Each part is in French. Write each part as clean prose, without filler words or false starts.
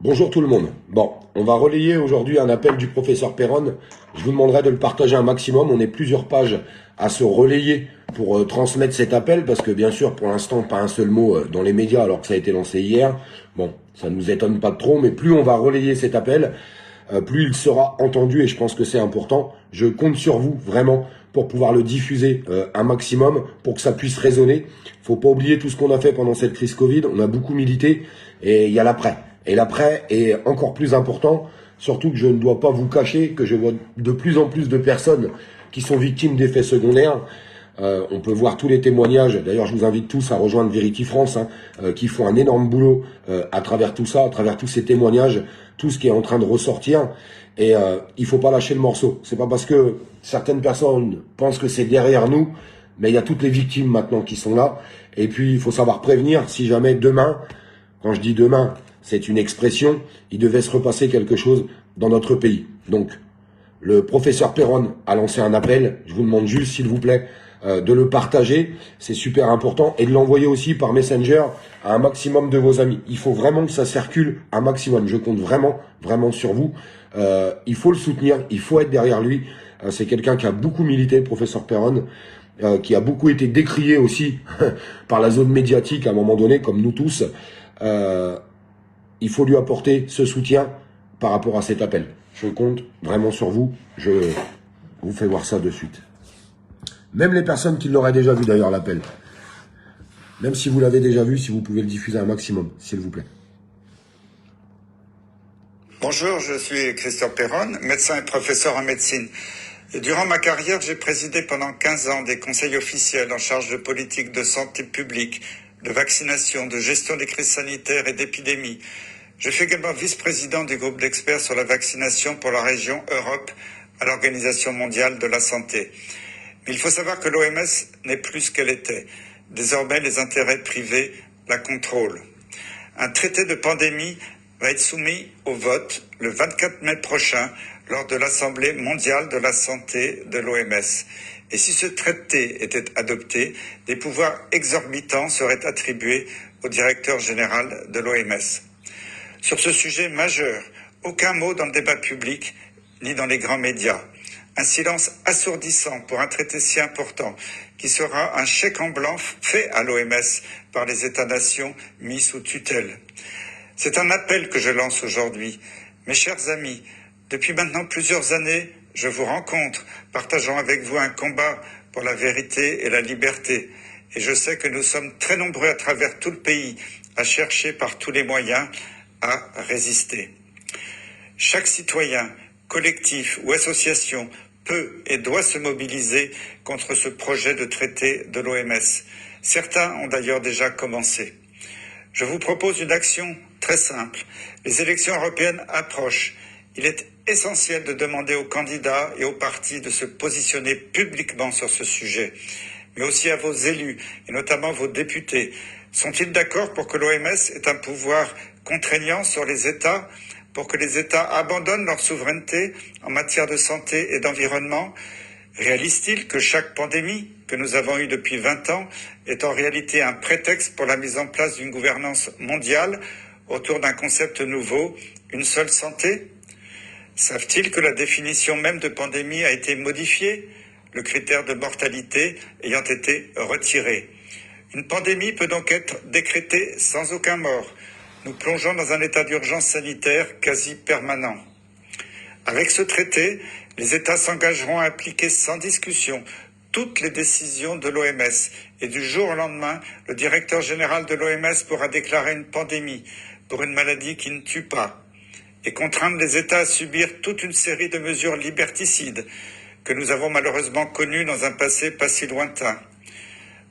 Bonjour tout le monde. Bon, on va relayer aujourd'hui un appel du professeur Perron. Je vous demanderai de le partager un maximum. On est plusieurs pages à se relayer pour transmettre cet appel parce que bien sûr, pour l'instant, pas un seul mot dans les médias alors que ça a été lancé hier. Bon, ça ne nous étonne pas trop, mais plus on va relayer cet appel, plus il sera entendu et je pense que c'est important. Je compte sur vous vraiment pour pouvoir le diffuser un maximum, pour que ça puisse résonner. Faut pas oublier tout ce qu'on a fait pendant cette crise Covid. On a beaucoup milité et il y a l'après. Et l'après est encore plus important, surtout que je ne dois pas vous cacher que je vois de plus en plus de personnes qui sont victimes d'effets secondaires. On peut voir tous les témoignages, d'ailleurs je vous invite tous à rejoindre Verity France, qui font un énorme boulot à travers tout ça, à travers tous ces témoignages, tout ce qui est en train de ressortir. Et il faut pas lâcher le morceau. C'est pas parce que certaines personnes pensent que c'est derrière nous, mais il y a toutes les victimes maintenant qui sont là. Et puis il faut savoir prévenir si jamais demain, quand je dis demain, c'est une expression, il devait se repasser quelque chose dans notre pays. Donc, le professeur Perron a lancé un appel. Je vous demande juste, s'il vous plaît, de le partager. C'est super important. Et de l'envoyer aussi par Messenger à un maximum de vos amis. Il faut vraiment que ça circule un maximum. Je compte vraiment, vraiment sur vous. Il faut le soutenir. Il faut être derrière lui. C'est quelqu'un qui a beaucoup milité, le professeur Perron. Qui a beaucoup été décrié aussi par la zone médiatique à un moment donné, comme nous tous. Il faut lui apporter ce soutien par rapport à cet appel. Je compte vraiment sur vous. Je vous fais voir ça de suite. Même les personnes qui l'auraient déjà vu d'ailleurs l'appel. Même si vous l'avez déjà vu, si vous pouvez le diffuser un maximum, s'il vous plaît. Bonjour, je suis Christian Perron, médecin et professeur en médecine. Et durant ma carrière, j'ai présidé pendant 15 ans des conseils officiels en charge de politique de santé publique, de vaccination, de gestion des crises sanitaires et d'épidémies. Je suis également vice-président du groupe d'experts sur la vaccination pour la région Europe à l'Organisation mondiale de la santé. Mais il faut savoir que l'OMS n'est plus ce qu'elle était. Désormais, les intérêts privés la contrôlent. Un traité de pandémie va être soumis au vote le 24 mai prochain lors de l'Assemblée mondiale de la santé de l'OMS. Et si ce traité était adopté, des pouvoirs exorbitants seraient attribués au directeur général de l'OMS. Sur ce sujet majeur, aucun mot dans le débat public ni dans les grands médias. Un silence assourdissant pour un traité si important qui sera un chèque en blanc fait à l'OMS par les États-nations mis sous tutelle. C'est un appel que je lance aujourd'hui. Mes chers amis, depuis maintenant plusieurs années, je vous rencontre, partageant avec vous un combat pour la vérité et la liberté. Et je sais que nous sommes très nombreux à travers tout le pays à chercher par tous les moyens à résister. Chaque citoyen, collectif ou association peut et doit se mobiliser contre ce projet de traité de l'OMS. Certains ont d'ailleurs déjà commencé. Je vous propose une action très simple. Les élections européennes approchent. Il est essentiel de demander aux candidats et aux partis de se positionner publiquement sur ce sujet, mais aussi à vos élus, et notamment vos députés. Sont-ils d'accord pour que l'OMS ait un pouvoir contraignant sur les États, pour que les États abandonnent leur souveraineté en matière de santé et d'environnement? Réalise-t-il que chaque pandémie que nous avons eue depuis 20 ans est en réalité un prétexte pour la mise en place d'une gouvernance mondiale autour d'un concept nouveau, une seule santé? Savent-ils que la définition même de pandémie a été modifiée, le critère de mortalité ayant été retiré? Une pandémie peut donc être décrétée sans aucun mort. Nous plongeons dans un état d'urgence sanitaire quasi permanent. Avec ce traité, les États s'engageront à appliquer sans discussion toutes les décisions de l'OMS. Et du jour au lendemain, le directeur général de l'OMS pourra déclarer une pandémie pour une maladie qui ne tue pas et contraindre les États à subir toute une série de mesures liberticides que nous avons malheureusement connues dans un passé pas si lointain,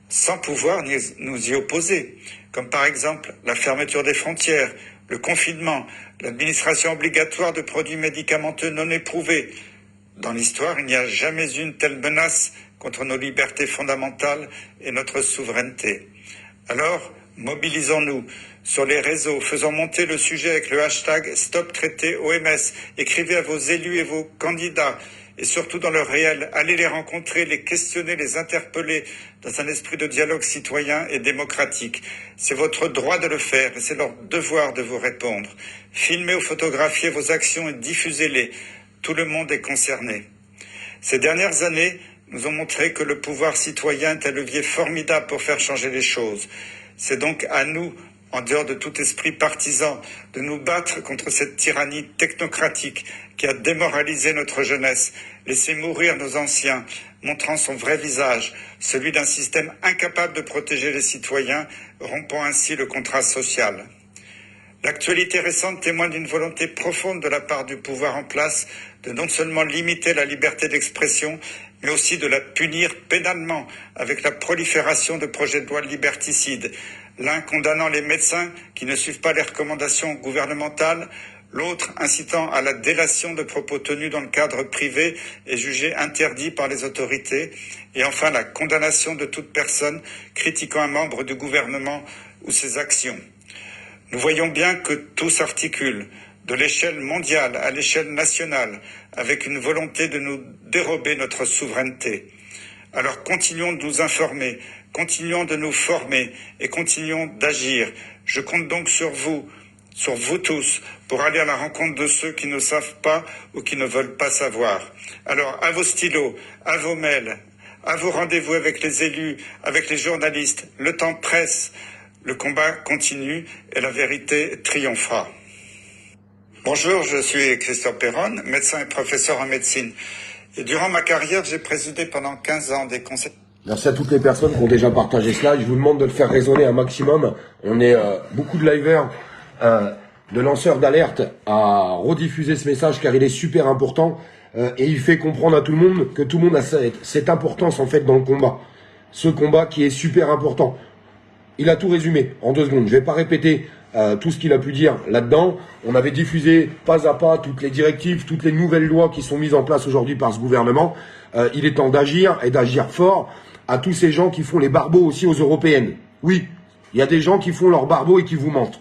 sans pouvoir nous y opposer, comme par exemple la fermeture des frontières, le confinement, l'administration obligatoire de produits médicamenteux non éprouvés. Dans l'histoire, il n'y a jamais eu une telle menace contre nos libertés fondamentales et notre souveraineté. Alors, mobilisons-nous sur les réseaux, faisons monter le sujet avec le hashtag StopTraité OMS. Écrivez à vos élus et vos candidats et surtout dans le réel. Allez les rencontrer, les questionner, les interpeller dans un esprit de dialogue citoyen et démocratique. C'est votre droit de le faire et c'est leur devoir de vous répondre. Filmez ou photographiez vos actions et diffusez-les. Tout le monde est concerné. Ces dernières années nous ont montré que le pouvoir citoyen est un levier formidable pour faire changer les choses. C'est donc à nous, en dehors de tout esprit partisan, de nous battre contre cette tyrannie technocratique qui a démoralisé notre jeunesse, laissé mourir nos anciens, montrant son vrai visage, celui d'un système incapable de protéger les citoyens, rompant ainsi le contrat social. L'actualité récente témoigne d'une volonté profonde de la part du pouvoir en place de non seulement limiter la liberté d'expression, mais aussi de la punir pénalement avec la prolifération de projets de loi liberticides, l'un condamnant les médecins qui ne suivent pas les recommandations gouvernementales, l'autre incitant à la délation de propos tenus dans le cadre privé et jugés interdits par les autorités, et enfin la condamnation de toute personne critiquant un membre du gouvernement ou ses actions. Nous voyons bien que tout s'articule, de l'échelle mondiale à l'échelle nationale, avec une volonté de nous dérober notre souveraineté. Alors continuons de nous informer, continuons de nous former et continuons d'agir. Je compte donc sur vous tous, pour aller à la rencontre de ceux qui ne savent pas ou qui ne veulent pas savoir. Alors, à vos stylos, à vos mails, à vos rendez-vous avec les élus, avec les journalistes, le temps presse, le combat continue et la vérité triomphera. Bonjour, je suis Christian Perron, médecin et professeur en médecine. Et durant ma carrière, j'ai présidé pendant 15 ans des conseils. Merci à toutes les personnes qui ont déjà partagé cela. Je vous demande de le faire résonner un maximum. On est beaucoup de liveurs, de lanceurs d'alerte à rediffuser ce message car il est super important et il fait comprendre à tout le monde que tout le monde a cette importance en fait dans le combat. Ce combat qui est super important. Il a tout résumé en 2 secondes. Je vais pas répéter tout ce qu'il a pu dire là-dedans. On avait diffusé pas à pas toutes les directives, toutes les nouvelles lois qui sont mises en place aujourd'hui par ce gouvernement. Il est temps d'agir et d'agir fort à tous ces gens qui font les barbeaux aussi aux européennes. Oui, il y a des gens qui font leurs barbeaux et qui vous mentent.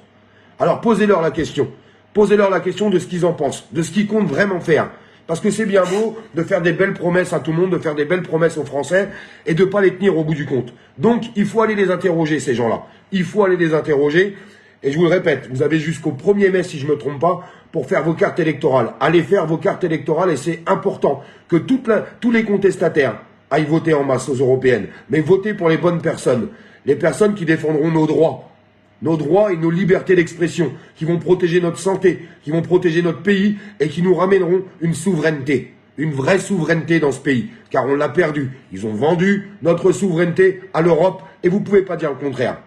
Alors posez-leur la question. Posez-leur la question de ce qu'ils en pensent, de ce qu'ils comptent vraiment faire. Parce que c'est bien beau de faire des belles promesses à tout le monde, de faire des belles promesses aux Français et de pas les tenir au bout du compte. Donc, il faut aller les interroger, ces gens-là. Il faut aller les interroger. Et je vous le répète, vous avez jusqu'au 1er mai, si je me trompe pas, pour faire vos cartes électorales. Allez faire vos cartes électorales et c'est important que tous les contestataires aillent voter en masse aux européennes. Mais votez pour les bonnes personnes. Les personnes qui défendront nos droits. Nos droits et nos libertés d'expression, qui vont protéger notre santé, qui vont protéger notre pays et qui nous ramèneront une souveraineté, une vraie souveraineté dans ce pays, car on l'a perdu. Ils ont vendu notre souveraineté à l'Europe et vous pouvez pas dire le contraire.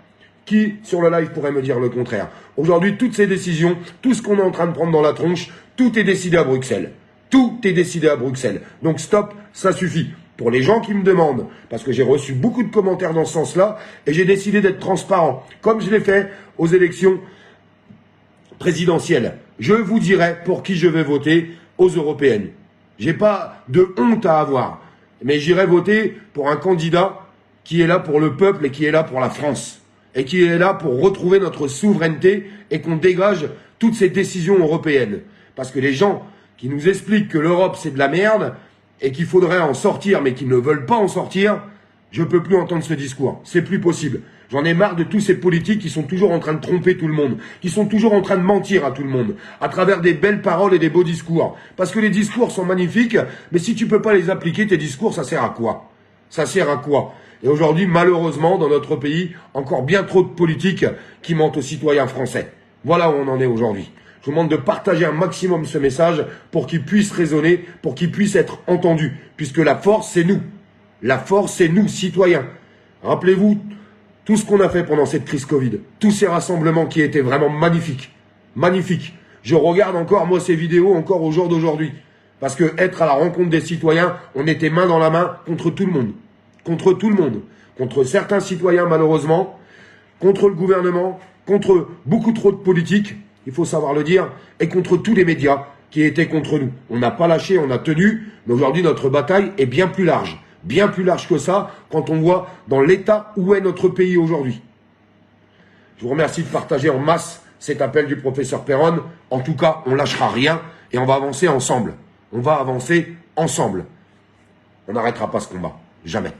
Qui, sur le live, pourrait me dire le contraire? Aujourd'hui, toutes ces décisions, tout ce qu'on est en train de prendre dans la tronche, tout est décidé à Bruxelles. Tout est décidé à Bruxelles. Donc stop, ça suffit. Pour les gens qui me demandent, parce que j'ai reçu beaucoup de commentaires dans ce sens-là, et j'ai décidé d'être transparent, comme je l'ai fait aux élections présidentielles. Je vous dirai pour qui je vais voter aux européennes. J'ai pas de honte à avoir, mais j'irai voter pour un candidat qui est là pour le peuple et qui est là pour la France, et qui est là pour retrouver notre souveraineté et qu'on dégage toutes ces décisions européennes. Parce que les gens qui nous expliquent que l'Europe c'est de la merde, et qu'il faudrait en sortir, mais qu'ils ne veulent pas en sortir, je peux plus entendre ce discours. C'est plus possible. J'en ai marre de tous ces politiques qui sont toujours en train de tromper tout le monde, qui sont toujours en train de mentir à tout le monde, à travers des belles paroles et des beaux discours. Parce que les discours sont magnifiques, mais si tu peux pas les appliquer, tes discours, ça sert à quoi? Ça sert à quoi? Et aujourd'hui, malheureusement, dans notre pays, encore bien trop de politiques qui mentent aux citoyens français. Voilà où on en est aujourd'hui. Je vous demande de partager un maximum ce message pour qu'il puisse résonner, pour qu'il puisse être entendu. Puisque la force, c'est nous. La force, c'est nous, citoyens. Rappelez-vous tout ce qu'on a fait pendant cette crise Covid. Tous ces rassemblements qui étaient vraiment magnifiques. Magnifiques. Je regarde encore, moi, ces vidéos encore au jour d'aujourd'hui. Parce que être à la rencontre des citoyens, on était main dans la main contre tout le monde. Contre tout le monde. Contre certains citoyens, malheureusement. Contre le gouvernement. Contre beaucoup trop de politiques. Il faut savoir le dire, et contre tous les médias qui étaient contre nous. On n'a pas lâché, on a tenu, mais aujourd'hui notre bataille est bien plus large que ça, quand on voit dans l'état où est notre pays aujourd'hui. Je vous remercie de partager en masse cet appel du professeur Perron. En tout cas, on lâchera rien et on va avancer ensemble. On va avancer ensemble. ensemble, on n'arrêtera pas ce combat. Jamais.